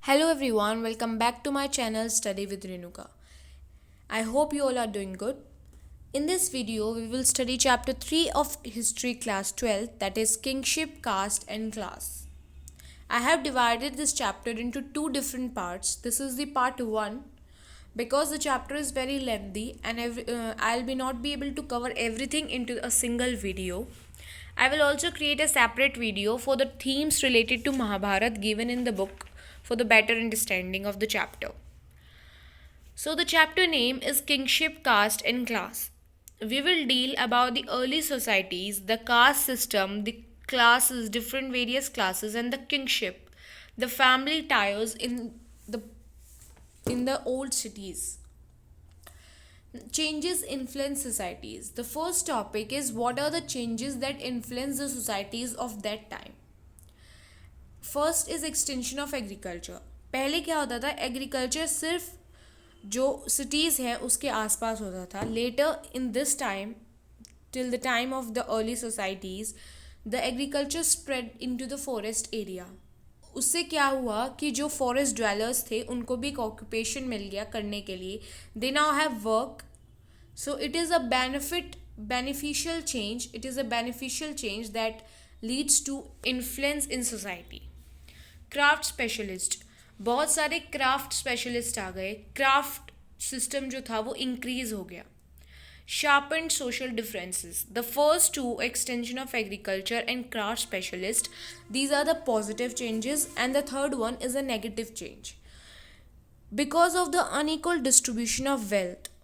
Hello everyone, welcome back to my channel Study with Renuka. I hope you all are doing good. In this video, we will study chapter 3 of History class 12, that is Kingship, Caste and Class. I have divided this chapter into two different parts. This is the part 1 because the chapter is very lengthy and I'll be not be able to cover everything into a single video. I will also create a separate video for the themes related to Mahabharat given in the book for the better understanding of the chapter. So the chapter name is Kingship, Caste and Class. We will deal about the early societies, the caste system, the classes, different various classes and the kingship, the family ties the in the old cities. Changes influence societies. The first topic is what are the changes that influence the societies of that time. First is extension of agriculture. पहले क्या होता था, agriculture सिर्फ जो cities हैं उसके आसपास होता था. Later in this time till the time of the early societies the agriculture spread into the forest area. उससे क्या हुआ कि जो फॉरेस्ट ड्वेलर्स थे उनको भी एक ऑक्यूपेशन मिल गया करने के लिए. They now have work. So it is a beneficial change. It is a beneficial change that leads to influence in society. Craft specialist, बहुत सारे क्राफ्ट स्पेशलिस्ट आ गए. क्राफ्ट सिस्टम जो था वो इंक्रीज हो गया. sharpened social differences. The first two, extension of agriculture and craft specialist, these are the positive changes, and the third one is a negative change. Because of the unequal distribution of wealth,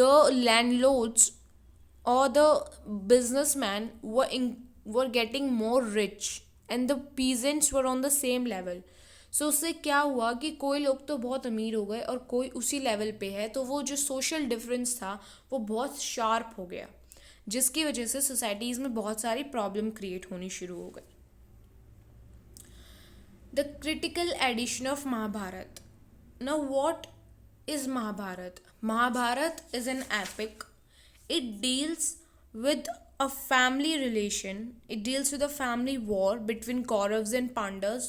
the landlords or the businessmen were getting more rich and the peasants were on the same level. सो उससे क्या हुआ कि कोई लोग तो बहुत अमीर हो गए और कोई उसी लेवल पे है, तो वो जो सोशल डिफरेंस था वो बहुत शार्प हो गया, जिसकी वजह से सोसाइटीज़ में बहुत सारी प्रॉब्लम क्रिएट होनी शुरू हो गई. The critical edition of Mahabharata. Now what is Mahabharata? Mahabharata is an epic. It deals with a family relation. It deals with a family war between Kauravas and Pandavas.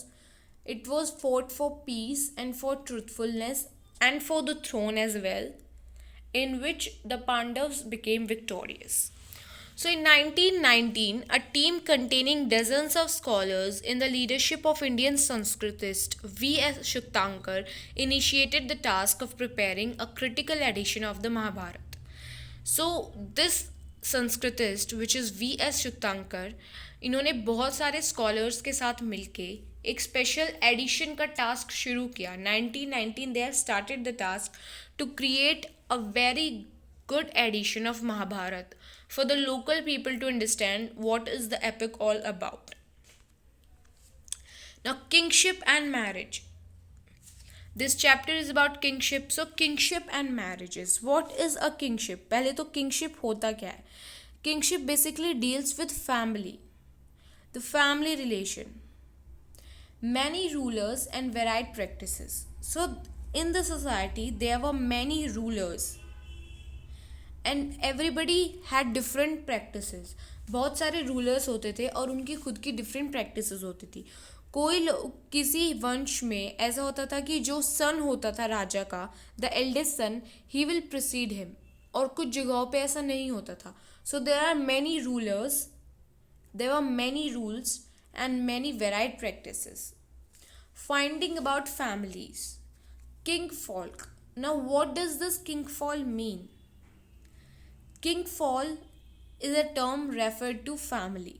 It was fought for peace and for truthfulness and for the throne as well, in which the Pandavas became victorious. So in 1919, a team containing dozens of scholars in the leadership of Indian Sanskritist V.S. Shuktankar initiated the task of preparing a critical edition of the Mahabharata. So this Sanskritist which is V S Sukthankar, इन्होंने बहुत सारे scholars के साथ मिलके एक special edition का task शुरू किया. 1919 they have started the task to create a very good edition of Mahabharata for the local people to understand what is the epic all about. Now kingship and marriage. This chapter is about kingship. So kingship and marriages. What is a kingship? पहले तो kingship होता क्या है? Kingship basically deals with family, the family relation, many rulers and varied practices. So in the society there were many rulers and everybody had different practices. बहुत सारे rulers होते थे और उनकी खुद की डिफरेंट प्रैक्टिसेस होती थी. किसी वंश में ऐसा होता था कि जो सन होता था राजा का, the eldest son, he will precede him, और कुछ जगहों पे ऐसा नहीं होता था. So there are many rulers, there are many rules and many varied practices. Finding about families. Kinfolk. Now what does this kinfolk mean? Kinfolk is a term referred to family.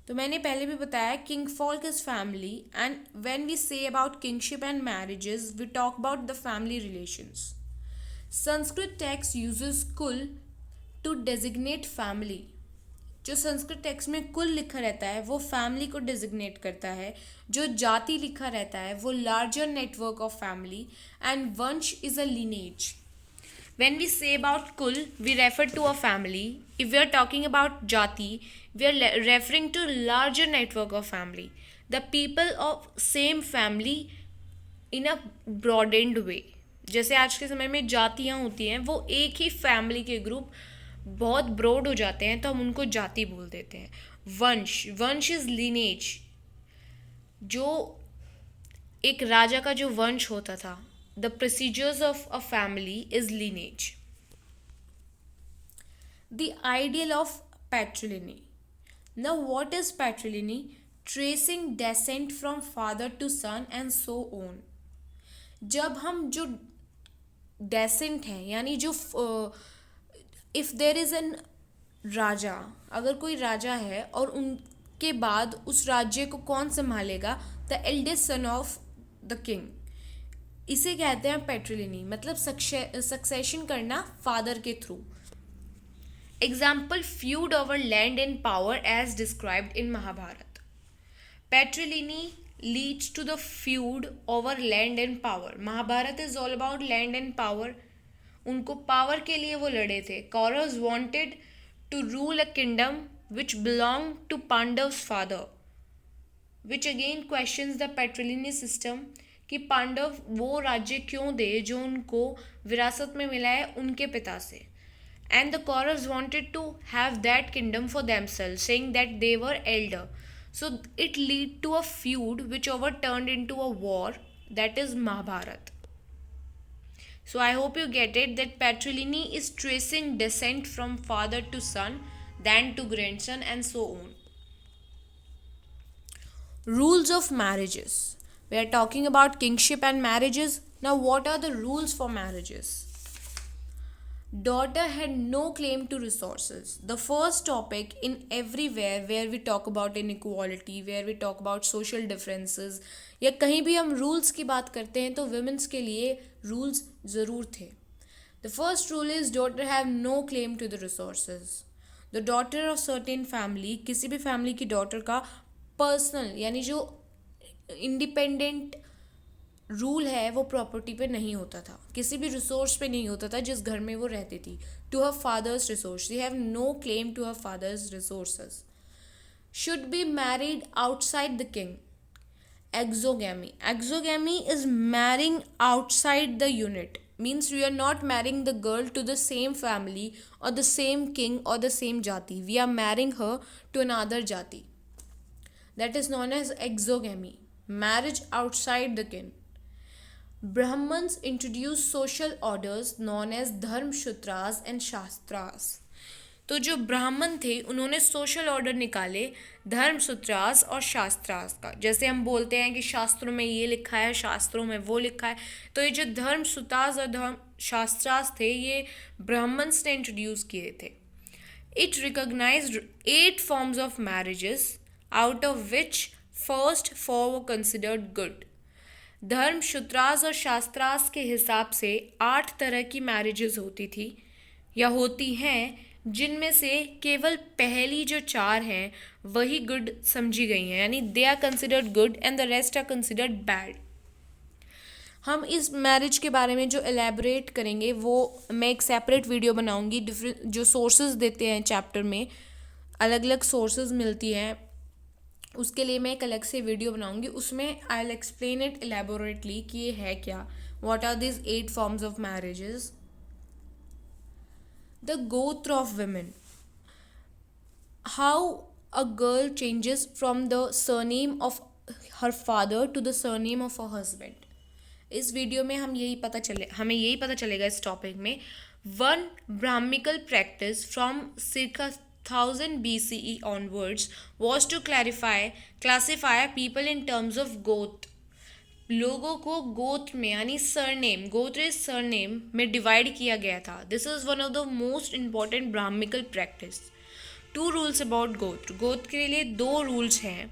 तो मैंने पहले भी बताया kinfolk is family, and when we say about kingship and marriages we talk about the family relations. Sanskrit text uses कुल to designate family. जो Sanskrit text में कुल लिखा रहता है वो फैमिली को डेजिग्नेट करता है. जो जाति लिखा रहता है वो larger network of family, and वंश is a lineage. When we say about Kul, we refer to a family. If we are talking about Jati, we are referring to larger network of family. The people of same family in a broadened way. जैसे आज के समय में जातियाँ होती हैं, वो एक ही फैमिली के ग्रुप बहुत ब्रॉड हो जाते हैं तो हम उनको जाति बोल देते हैं. वंश इज lineage. जो एक राजा का जो वंश होता था, the procedures of a family is lineage. The ideal of patrilineal. Now, what is patrilineal? Tracing descent from father to son and so on. जब हम जो डेसेंट हैं, यानी जो इफ देर इज एन राजा, अगर कोई राजा है और उनके बाद उस राज्य को कौन संभालेगा, the eldest son of the king, इसे कहते हैं पेट्रिलिनी, मतलब सक्सेशन करना फादर के through. Example, feud over land and power as described in Mahabharata. Patrilineal leads to the feud over land and power. Mahabharata is all about land and power. उनको power के लिए वो लड़े थे. Kauravas wanted to rule a kingdom which belonged to Pandav's father, which again questions the patrilineal system कि पांडव वो राज्य क्यों दे जो उनको विरासत में मिला है उनके पिता से. And the Kauravas wanted to have that kingdom for themselves, saying that they were elder. So it led to a feud which overturned into a war, that is Mahabharata. So I hope you get it that patrilineal is tracing descent from father to son, then to grandson, and so on. Rules of marriages. We are talking about kingship and marriages. Now, what are the rules for marriages? Daughter had no claim to resources. The first topic in everywhere where we talk about inequality, where we talk about social differences, या कहीं भी हम rules की बात करते हैं तो women's के लिए रूल्स ज़रूर थे. The first rule is daughter have no claim to the resources. The daughter of certain family, किसी भी फैमिली की डॉटर का पर्सनल यानी जो इंडिपेंडेंट रूल है वो प्रॉपर्टी पे नहीं होता था, किसी भी रिसोर्स पे नहीं होता था जिस घर में वो रहती थी. To her father's resource, they have no claim to her father's resources. Should be married outside the kin. Exogamy. Exogamy is marrying outside the unit. Means we are not marrying the girl to the same family or the same king or the same jati. We are marrying her to another jati. That is known as exogamy. Marriage outside the kin. Brahmins introduced social orders known as dharmshutras and shastras. तो जो ब्राह्मण थे उन्होंने social order निकाले धर्मसूत्रास और शास्त्रास का. जैसे हम बोलते हैं कि शास्त्रों में ये लिखा है, शास्त्रों में वो लिखा है, तो ये जो धर्मसूत्रास और धर्म शास्त्रास थे ये ब्राह्मण्स ने इंट्रोड्यूस किए थे. It recognised 8 forms of marriages out of which first 4 were considered good. Dharmasutras और शास्त्रास के हिसाब से 8 तरह की मैरिजेस होती थी या होती हैं, जिनमें से केवल पहली जो 4 हैं वही गुड समझी गई हैं, यानी they are considered good and the rest are considered bad. हम इस मैरिज के बारे में जो एलैबोरेट करेंगे वो मैं एक सेपरेट वीडियो बनाऊंगी. डिफरेंट जो सोर्सेज देते हैं चैप्टर में, अलग अलग सोर्सेज मिलती हैं, उसके लिए मैं एक अलग से वीडियो बनाऊंगी. उसमें I will explain it elaborately कि ये है क्या, what are these 8 forms of marriages. The gotra of women. How a girl changes from the surname of her father to the surname of her husband. इस video में हमें यही पता चलेगा इस टॉपिक में. One Brahmical practice from circa 1000 BCE onwards was to classify people in terms of goth. लोगों को गोत्र में यानी सरनेम, गोत्र इज सरनेम में डिवाइड किया गया था. This is one of the most important Brahmical practice. 2 rules about gotra. Gotra के लिए 2 रूल्स हैं.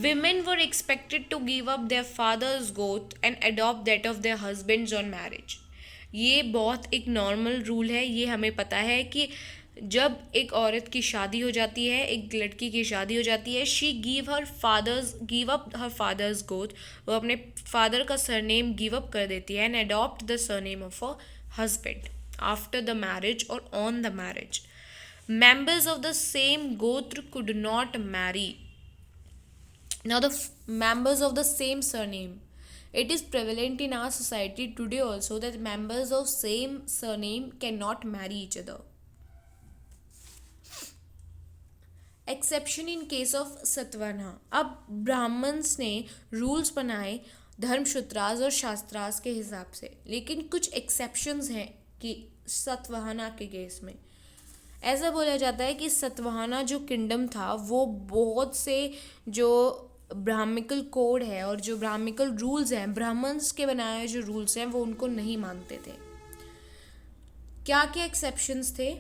Women were expected to give up their father's gotra and adopt that of their husbands on marriage. ये बहुत एक नॉर्मल रूल है. ये हमें पता है कि जब एक औरत की शादी हो जाती है, एक लड़की की शादी हो जाती है, she give up her father's गोत्र. वो अपने फादर का सरनेम गिव अप कर देती है and adopt the surname of a husband after the marriage और on the marriage. Members of the same gotra could not marry. Now the members of the same surname. It is prevalent in our society today also that members of same surname cannot marry each other. Exception in case of Satavahana. अब ब्राह्मण्स ने rules बनाए धर्मसूत्रास और शास्त्रास के हिसाब से, लेकिन कुछ exceptions हैं कि सतवाहना के केस में ऐसा बोला जाता है कि सतवाहना जो किंगडम था वो बहुत से जो ब्राह्मिकल कोड है और जो ब्राह्मिकल रूल्स हैं, ब्राह्मण्स के बनाए हुए जो रूल्स हैं वो उनको नहीं मानते थे। क्या क्या एक्सेप्शंस थे?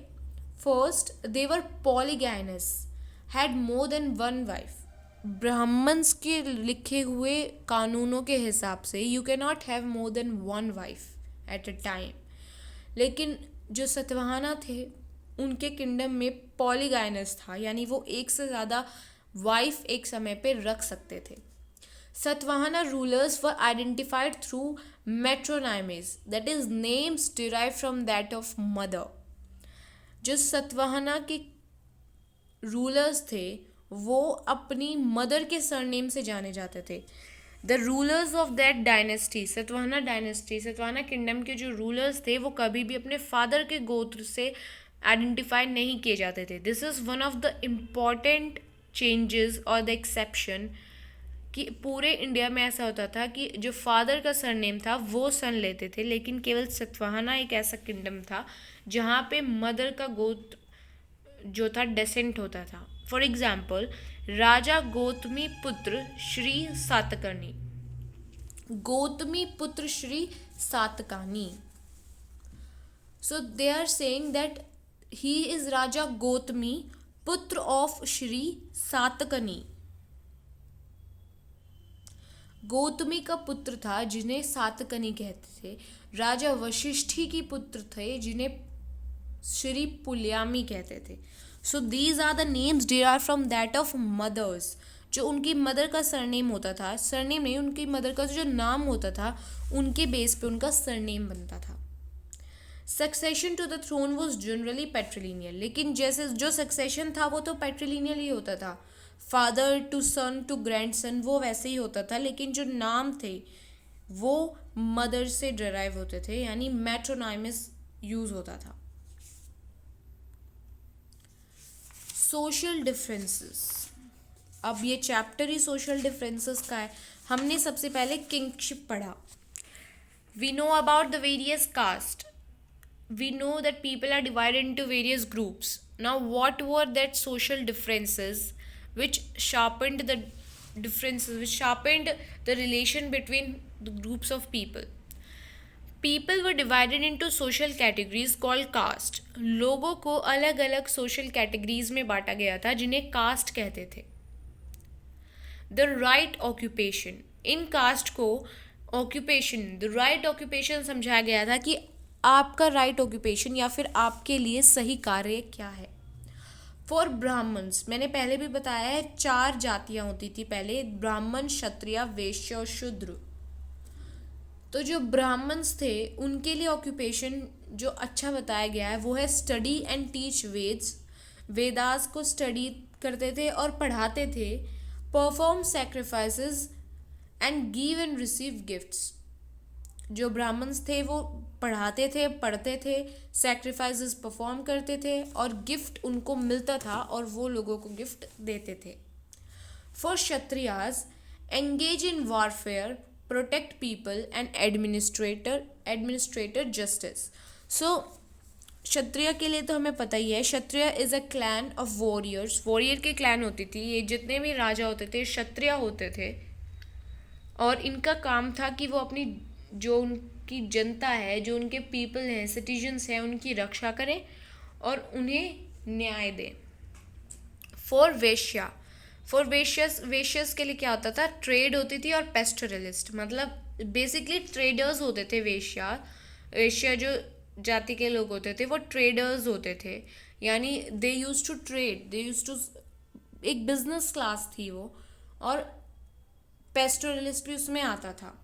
First, they were polygamous, had more than one wife. Brahmins के लिखे हुए कानूनों के हिसाब से you can not have more than one wife at a time, लेकिन जो सतवाहना थे उनके किंगडम में पॉलीगाइनस था, यानी वो एक से ज़्यादा वाइफ एक समय पे रख सकते थे। Satavahana rulers were identified through matronyms, that is names derive from that of mother. जो सतवाहना के रूलर्स थे वो अपनी मदर के सरनेम से जाने जाते थे। The rulers of that dynasty, Satavahana dynasty, Satavahana kingdom के जो रूलर्स थे वो कभी भी अपने फादर के गोत्र से आइडेंटिफाई नहीं किए जाते थे। This is one of the important changes और द एक्सेप्शन कि पूरे इंडिया में ऐसा होता था कि जो फादर का सरनेम था वो सन लेते थे, लेकिन केवल सतवाहना एक ऐसा किंगडम था जहाँ पे मदर का गोत्र जो था डेसेंट होता था। फॉर एग्जाम्पल, राजा गौतमी पुत्र श्री सातकर्णी, गौतमी पुत्र Shri सातकानी। So they are saying that he is Raja Gotami, पुत्र of श्री सातकनी। गौतमी का पुत्र था जिन्हें सातकनी कहते थे। राजा वशिष्ठी की पुत्र थे जिन्हें श्री पुल्यामी कहते थे। So these are the names derived from that of mothers. जो उनकी मदर का सरनेम होता था, सरनेम नहीं, उनकी मदर का जो नाम होता था उनके बेस पे उनका सरनेम बनता था। Succession to the throne was generally patrilineal, लेकिन जैसे जो सक्सेशन था वो तो पैट्रिलिनियल ही होता था, father to son to grandson, वो वैसे ही होता था, लेकिन जो नाम थे वो मदर से डिराइव होते थे, यानी मैट्रोनाइमस यूज होता था। सोशल डिफरेंसेस, अब ये चैप्टर ही सोशल डिफरेंसेस का है। हमने सबसे पहले किंगशिप पढ़ा। We know about the various caste, we know that people are divided into various groups. Now what were that social differences which sharpened the relation between the groups of people? People were divided into social categories called caste. लोगों को अलग अलग social categories में बांटा गया था जिन्हें caste कहते थे। The right occupation, in caste को occupation, the right occupation समझाया गया था कि आपका राइट ऑक्यूपेशन या फिर आपके लिए सही कार्य क्या है। फॉर ब्राह्मण्स, मैंने पहले भी बताया है 4 जातियाँ होती थी पहले, ब्राह्मण, क्षत्रिय, वैश्य और शूद्र। तो जो ब्राह्मण्स थे उनके लिए ऑक्यूपेशन जो अच्छा बताया गया है वो है study and teach Vedas, Vedas को स्टडी करते थे और पढ़ाते थे, perform sacrifices and give and receive gifts. जो ब्राह्मण्स थे वो पढ़ाते थे, पढ़ते थे, सैक्रिफाइसेस परफॉर्म करते थे और गिफ्ट उनको मिलता था और वो लोगों को गिफ्ट देते थे। For Kshatriyas, engage in warfare, protect people and administrator justice. So Kshatriya के लिए तो हमें पता ही है, Kshatriya is a clan of warriors, warrior के क्लैन होती थी, ये जितने भी राजा होते थे क्षत्रिय होते थे और इनका काम था कि वो अपनी जो उनकी जनता है, जो उनके पीपल हैं, सिटीजन्स हैं, उनकी रक्षा करें और उन्हें न्याय दें। फॉर वेश्या, फॉर वेश्यस के लिए क्या होता था, ट्रेड होती थी और पेस्टोरलिस्ट, मतलब बेसिकली ट्रेडर्स होते थे। वेश्या जो जाति के लोग होते थे वो ट्रेडर्स होते थे, यानी they use to trade, they use to, एक बिजनेस क्लास थी वो, और पेस्टोरलिस्ट भी उसमें आता था।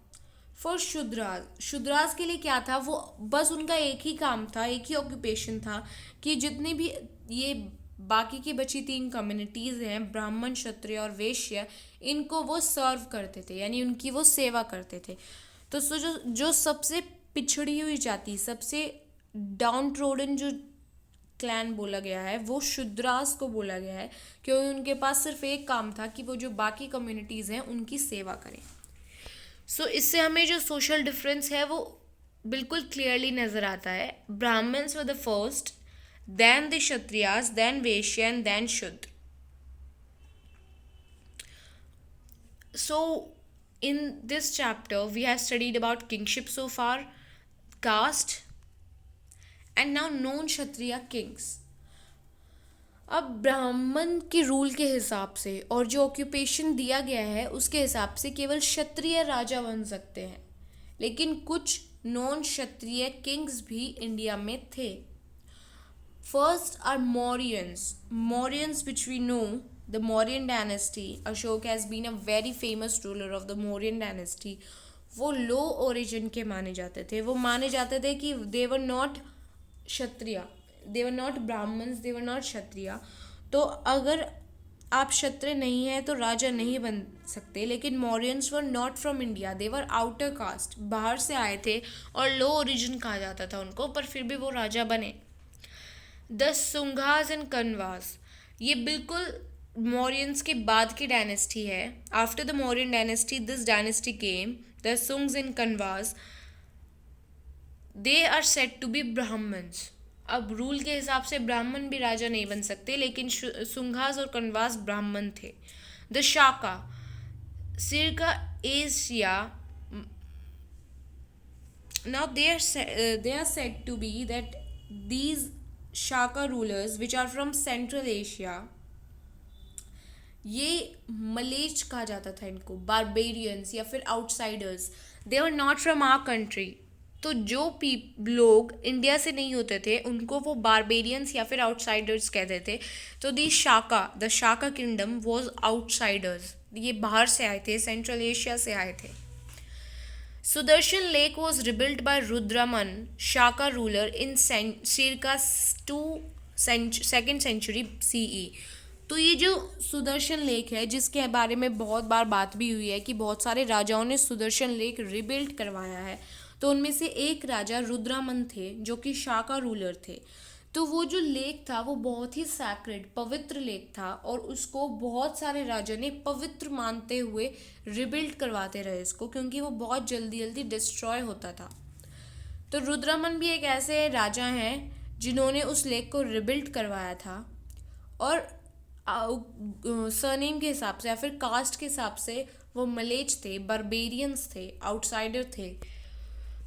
फॉर शूद्रास, शूद्रास के लिए क्या था, वो बस उनका एक ही काम था, एक ही ऑक्यूपेशन था कि जितनी भी ये बाकी की बची 3 कम्युनिटीज़ हैं, ब्राह्मण, क्षत्रिय और वैश्य, इनको वो सर्व करते थे, यानी उनकी वो सेवा करते थे। तो जो सबसे पिछड़ी हुई जाति, सबसे डाउन ट्रोडन जो क्लैन बोला गया है वो शूद्रास को बोला गया है, क्योंकि उनके पास सिर्फ एक काम था कि वो जो बाकी कम्युनिटीज़ हैं उनकी सेवा करें। सो इससे हमें जो सोशल डिफरेंस है वो बिल्कुल क्लियरली नज़र आता है। Brahmins were the first, then the Kshatriyas, then Vaishya and then Shudra. So, in this chapter, we have studied about kingship so far, caste, and now known Kshatriya kings. अब ब्राह्मण के रूल के हिसाब से और जो ऑक्यूपेशन दिया गया है उसके हिसाब से केवल क्षत्रिय राजा बन सकते हैं, लेकिन कुछ नॉन क्षत्रिय किंग्स भी इंडिया में थे। First are Mauryans. Mauryans, which we know, the Mauryan dynasty. Ashoka has been a very famous ruler of the Mauryan dynasty. वो लो ओरिजिन के माने जाते थे। वो माने जाते थे कि they were not Kshatriya, they were not Brahmins, they were not Kshatriya. तो अगर आप क्षत्रिय नहीं हैं तो राजा नहीं बन सकते। लेकिन Mauryans were not from India, they were outer caste, बाहर से आए थे और लो ओरिजिन कहा जाता था उनको, पर फिर भी वो राजा बने। द सुंघास एंड कन्वास, ये बिल्कुल मौर्यंस के बाद की डायनेस्टी है। After the Mauryan dynasty this dynasty came, the Sungas and Kanvas, they are said to be Brahmins. अब रूल के हिसाब से ब्राह्मण भी राजा नहीं बन सकते, लेकिन सुंघास और कन्वास ब्राह्मण थे। द शाका, सिरका Asia, now they are said to be that these Shaka rulers which are from Central Asia, ये मलेच कहा जाता था इनको, बारबेरियंस या फिर outsiders, they are not from our country. तो जो लोग इंडिया से नहीं होते थे उनको वो बारबेरियंस या फिर आउटसाइडर्स कहते थे। तो the Shaka kingdom was outsiders, ये बाहर से आए थे, सेंट्रल एशिया से आए थे। Sudarshan Lake was rebuilt by Rudraman, Shaka ruler, in circa 2nd century CE. तो ये जो सुदर्शन लेक है, जिसके बारे में बहुत बार बात भी हुई है कि बहुत सारे राजाओं ने सुदर्शन लेक रिबिल्ड करवाया है, तो उनमें से एक राजा रुद्रमन थे जो कि शाका रूलर थे। तो वो जो लेक था वो बहुत ही सैक्रेड, पवित्र लेक था, और उसको बहुत सारे राजा ने पवित्र मानते हुए रिबिल्ड करवाते रहे इसको, क्योंकि वो बहुत जल्दी जल्दी डिस्ट्रॉय होता था। तो रुद्रमन भी एक ऐसे राजा हैं जिन्होंने उस लेक को रिबिल्ड करवाया था, और सरनेम के हिसाब से या फिर कास्ट के हिसाब से वो मलेच थे, बर्बेरियंस थे, आउटसाइडर थे।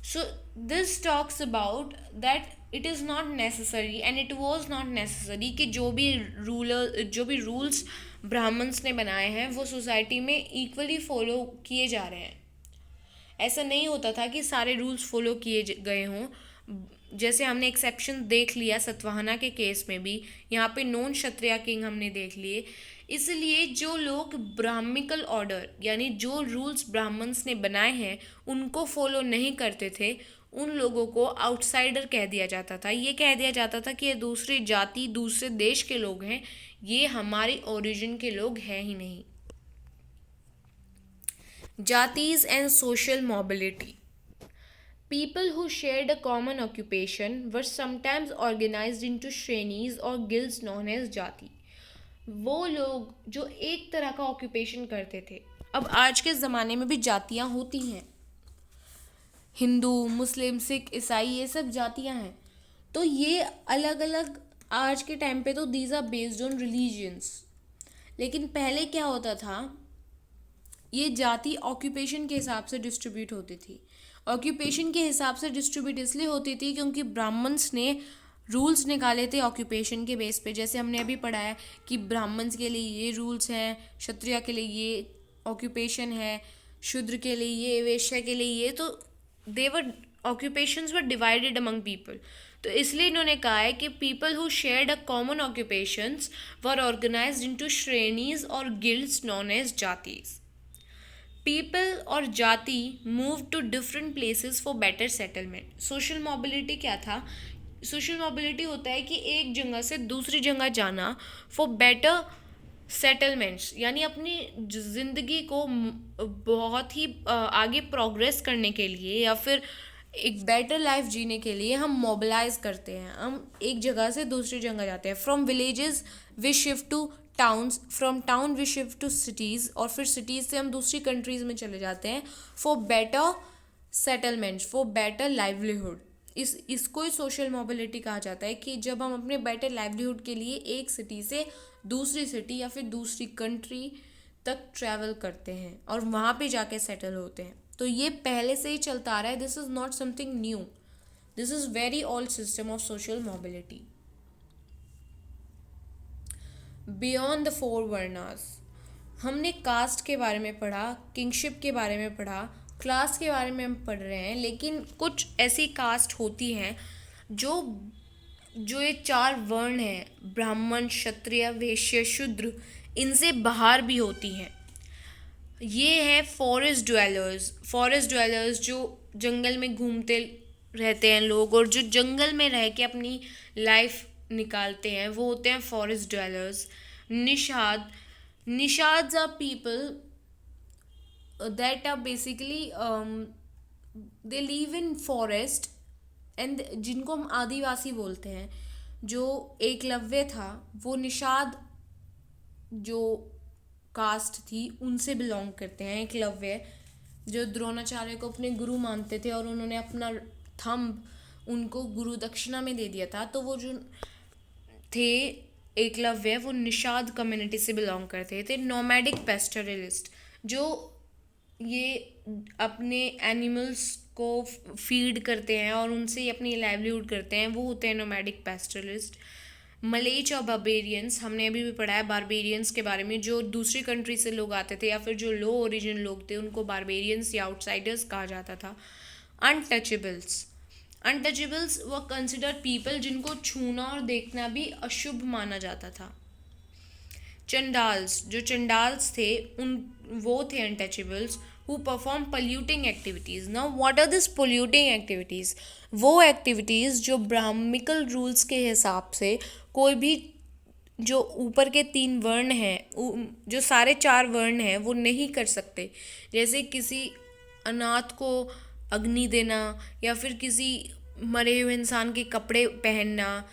So this talks about that it is not necessary and it was not necessary कि जो भी रूल्स ब्राह्मण्स ने बनाए हैं वो सोसाइटी में इक्वली फॉलो किए जा रहे हैं। ऐसा नहीं होता था कि सारे रूल्स फॉलो किए गए हों। जैसे हमने एक्सेप्शन देख लिया सतवाहना के केस में भी, यहाँ पे नॉन क्षत्रिय किंग हमने देख लिए। इसलिए जो लोग ब्राह्मिकल ऑर्डर यानी जो रूल्स ब्राह्मण्स ने बनाए हैं उनको फॉलो नहीं करते थे, उन लोगों को आउटसाइडर कह दिया जाता था। ये कह दिया जाता था कि ये दूसरी जाति, दूसरे देश के लोग हैं, ये हमारी ओरिजिन के लोग हैं ही नहीं। Jatis and social mobility, people who shared a common occupation were sometimes organized into श्रेणीज और guilds known as जाति। वो लोग जो एक तरह का ऑक्यूपेशन करते थे, अब आज के ज़माने में भी जातियाँ होती हैं, हिंदू, मुस्लिम, सिख, ईसाई, ये सब जातियाँ हैं। तो ये अलग अलग आज के टाइम पे तो these are based on religions, लेकिन पहले क्या होता था, ये जाति ऑक्यूपेशन के हिसाब से डिस्ट्रीब्यूट होती थी। ऑक्यूपेशन के हिसाब से डिस्ट्रीब्यूट इसलिए होती थी क्योंकि ब्राह्मण्स ने रूल्स निकाले थे ऑक्यूपेशन के बेस पे। जैसे हमने अभी पढ़ा है कि ब्राह्मण्स के लिए ये रूल्स हैं, क्षत्रिय के लिए ये ऑक्यूपेशन है, शूद्र के लिए ये, वैश्य के लिए ये। तो their occupations were divided among people. तो इसलिए इन्होंने कहा है कि people who shared a common occupations were organised into shrenis और guilds known as jatis. People और jati move to different places for better settlement. Social mobility क्या था? सोशल मोबिलिटी होता है कि एक जगह से दूसरी जगह जाना फॉर बेटर सेटलमेंट्स, यानी अपनी ज़िंदगी को बहुत ही आगे प्रोग्रेस करने के लिए या फिर एक बेटर लाइफ जीने के लिए हम मोबिलाइज करते हैं, हम एक जगह से दूसरी जगह जाते हैं. From villages we shift to towns, from town we shift to cities, और फिर सिटीज़ से हम दूसरी कंट्रीज़ में चले जाते हैं for better settlement, for better livelihood. इसको ही सोशल मोबिलिटी कहा जाता है कि जब हम अपने बेटर लाइवलीहुड के लिए एक सिटी से दूसरी सिटी या फिर दूसरी कंट्री तक ट्रैवल करते हैं और वहाँ पे जाके सेटल होते हैं. तो ये पहले से ही चलता आ रहा है. This is not something new, this is very old system of social mobility. Beyond the four varnas, हमने कास्ट के बारे में पढ़ा, किंगशिप के बारे में पढ़ा, क्लास के बारे में हम पढ़ रहे हैं, लेकिन कुछ ऐसी कास्ट होती हैं जो जो ये चार वर्ण हैं, ब्राह्मण, क्षत्रिय, वैश्य, शूद्र, इनसे बाहर भी होती हैं. ये है फॉरेस्ट ड्वेलर्स. फॉरेस्ट ड्वेलर्स जो जंगल में घूमते रहते हैं लोग और जो जंगल में रह के अपनी लाइफ निकालते हैं, वो होते हैं forest dwellers. Nishad, Nishads are people that are basically they live in forest and जिनको हम आदिवासी बोलते हैं. जो एकलव्य था वो निषाद जो कास्ट थी उनसे बिलोंग करते हैं. एकलव्य जो द्रोणाचार्य को अपने गुरु मानते थे और उन्होंने अपना थंब उनको गुरु दक्षिणा में दे दिया था, तो वो जो थे एकलव्य वो निषाद कम्युनिटी से बिलोंग करते थे. नोमैडिक पेस्टोरलिस्ट, जो ये अपने एनिमल्स को फीड करते हैं और उनसे ही अपनी लाइवलीहुड करते हैं, वो होते हैं नोमैडिक पेस्टोरलिस्ट. मलेच और बारबेरियंस, हमने अभी भी पढ़ा है बारबेरियंस के बारे में, जो दूसरी कंट्री से लोग आते थे या फिर जो लो ओरिजिन लोग थे उनको बारबेरियंस या आउटसाइडर्स कहा जाता था. अनटचेबल्स, अनटचेबल्स व कंसिडर पीपल जिनको छूना और देखना भी अशुभ माना जाता था. चंडाल्स, जो चंडाल्स थे उन वो थे untouchables who perform polluting activities. Now what are this polluting activities? वो एक्टिविटीज़ जो ब्राह्मिकल रूल्स के हिसाब से कोई भी जो ऊपर के 3 वर्ण हैं, जो सारे 4 वर्ण हैं, वो नहीं कर सकते. जैसे किसी अनाथ को अग्नि देना या फिर किसी मरे हुए इंसान के कपड़े पहनना.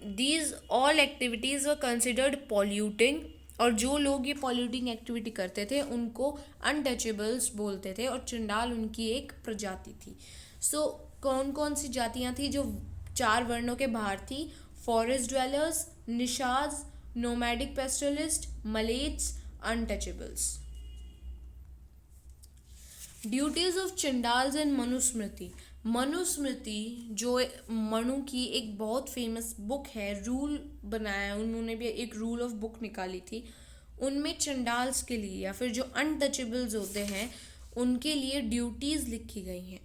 These all activities were considered polluting, और जो लोग ये पॉल्यूटिंग एक्टिविटी करते थे उनको अनटचेबल्स बोलते थे और चंडाल उनकी एक प्रजाति थी. सो कौन कौन सी जातियाँ थी जो 4 वर्णों के बाहर थी? Forest dwellers, Nishad, nomadic pastoralist, Mlecchas, untouchables. Duties of Chandals and Manusmriti. Manusmriti जो मनु की एक बहुत फेमस बुक है, रूल बनाया उन्होंने भी, एक रूल ऑफ बुक निकाली थी. उनमें चंडाल्स के लिए या फिर जो अनटचेबल्स होते हैं उनके लिए ड्यूटीज़ लिखी गई हैं.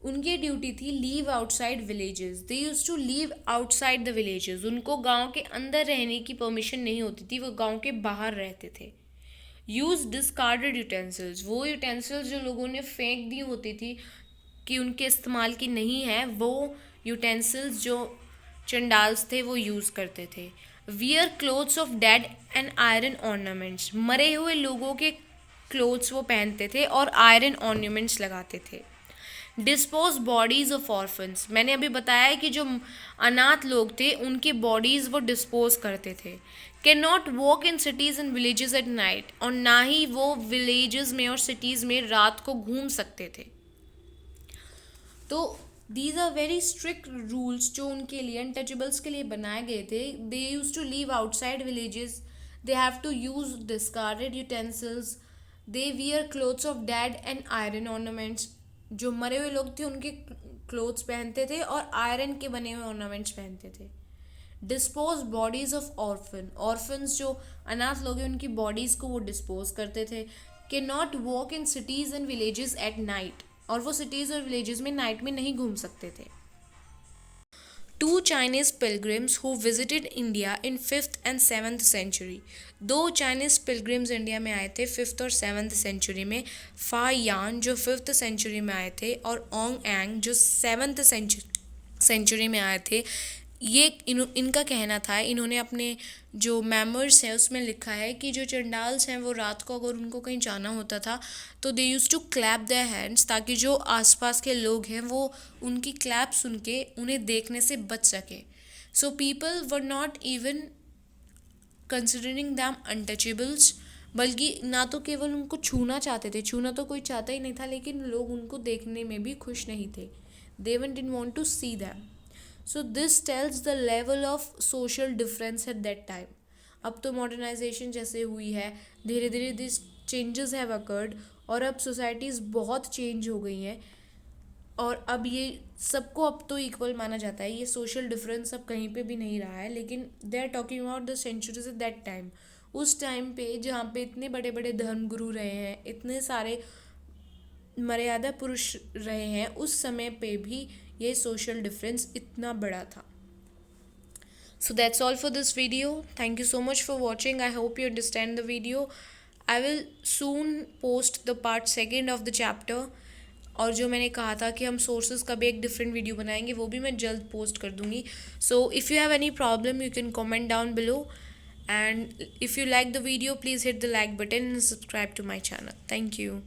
उनकी ड्यूटी थी leave outside villages. They use to leave outside the villages. उनको गांव के अंदर रहने की परमिशन नहीं होती थी, वो गांव के बाहर रहते थे. यूज डिस्कार्डेड यूटेंसिल्स, वो यूटेंसिल्स जो लोगों ने फेंक दी होती थी कि उनके इस्तेमाल की नहीं है, वो यूटेंसिल्स जो चंडाल्स थे वो यूज़ करते थे. Wear clothes of dead and iron ornaments, मरे हुए लोगों के क्लोथ्स वो पहनते थे और आयरन ऑर्नामेंट्स लगाते थे. डिस्पोज बॉडीज ऑफ ऑर्फन्स, मैंने अभी बताया है कि जो अनाथ लोग थे उनकी बॉडीज़ वो डिस्पोज करते थे. Can not walk in cities and villages at night, और ना ही वो विलेजेस में और सिटीज़ में रात को घूम सकते थे. तो these are very strict rules जो उनके लिए अनटचेबल्स के लिए बनाए गए थे. They use to leave outside villages, they have to use discarded utensils, they wear clothes of dead and iron ornaments. जो मरे हुए लोग थे उनके क्लोथ्स पहनते थे और आयरन के बने हुए ऑर्नामेंट्स पहनते थे. Dispose bodies of orphan, orphans जो अनाथ लोग हैं उनकी बॉडीज़ को वो डिस्पोज करते थे. Can not walk in cities and villages at night, और वो सिटीज़ और विलेजेस में नाइट में नहीं घूम सकते थे. 2 Chinese pilgrims who visited India in 5th and 7th century. 2 Chinese pilgrims India में आए थे 5th और 7th सेंचुरी में. फा यान जो 5th सेंचुरी में आए थे और ओंग एंग जो 7th सेंचुरी में आए थे. ये इनका कहना था, इन्होंने अपने जो मेमोइर्स हैं उसमें लिखा है कि जो चंडाल्स हैं वो रात को अगर उनको कहीं जाना होता था तो they use to clap their hands, ताकि जो आसपास के लोग हैं वो उनकी क्लैप सुन के उन्हें देखने से बच सके. So people were not even considering them untouchables, बल्कि ना तो केवल उनको छूना चाहते थे, छूना तो कोई चाहता ही नहीं था, लेकिन लोग उनको देखने में भी खुश नहीं थे. They want didn't want to see them. So this tells the level of social difference at that time. अब तो मॉडर्नाइजेशन जैसे हुई है, धीरे धीरे दिस चेंजेस हैव अकर्ड, और अब सोसाइटीज़ बहुत चेंज हो गई हैं, और अब ये सबको अब तो इक्वल माना जाता है. ये सोशल डिफरेंस अब कहीं पे भी नहीं रहा है. लेकिन they are talking about the centuries at that time. उस टाइम पे जहाँ पे इतने बड़े बड़े धर्मगुरु रहे हैं, इतने सारे मर्यादा पुरुष रहे हैं, उस समय पे भी ये सोशल डिफरेंस इतना बड़ा था. So that's all for this video. Thank you so much for watching. I hope you understand the video. I will soon post the part second of the chapter. और जो मैंने कहा था कि हम सोर्सेज का भी एक डिफरेंट वीडियो बनाएंगे, वो भी मैं जल्द पोस्ट कर दूंगी. So if you have any problem you can comment down below, and if you like the video please hit the like button and subscribe to my channel. Thank you.